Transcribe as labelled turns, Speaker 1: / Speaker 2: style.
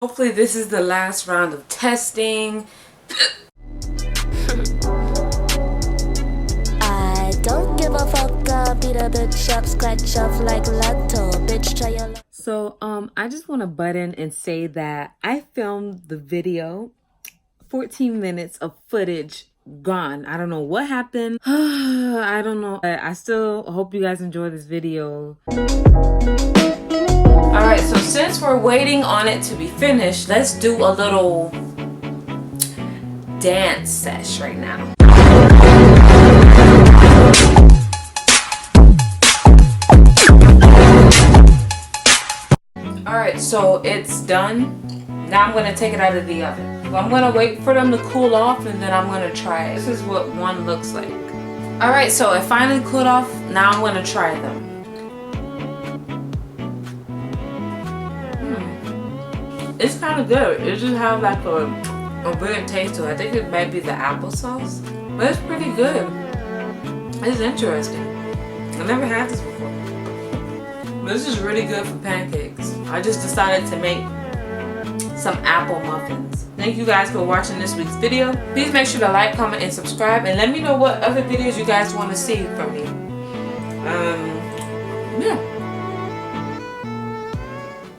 Speaker 1: Hopefully this is the last round of testing.
Speaker 2: I don't give a fuck, beat a bitch up, scratch off like Lotto, bitch try your luck.
Speaker 1: So I just want to butt in and say that I filmed the video, 14 minutes of footage gone. I don't know what happened. I don't know. I still hope you guys enjoy this video. Alright, so since we're waiting on it to be finished, let's do a little dance sesh right now. Alright, so it's done. Now I'm going to take it out of the oven. I'm going to wait for them to cool off and then I'm going to try it. This is what one looks like. Alright, so it finally cooled off. Now I'm going to try them. It's kind of good. It just has like a weird taste to it. I think it might be the applesauce. But it's pretty good. It's interesting. I never had this before. But this is really good for pancakes. I just decided to make some apple muffins. Thank you guys for watching this week's video. Please make sure to like, comment, and subscribe. And let me know what other videos you guys want to see from me. Yeah.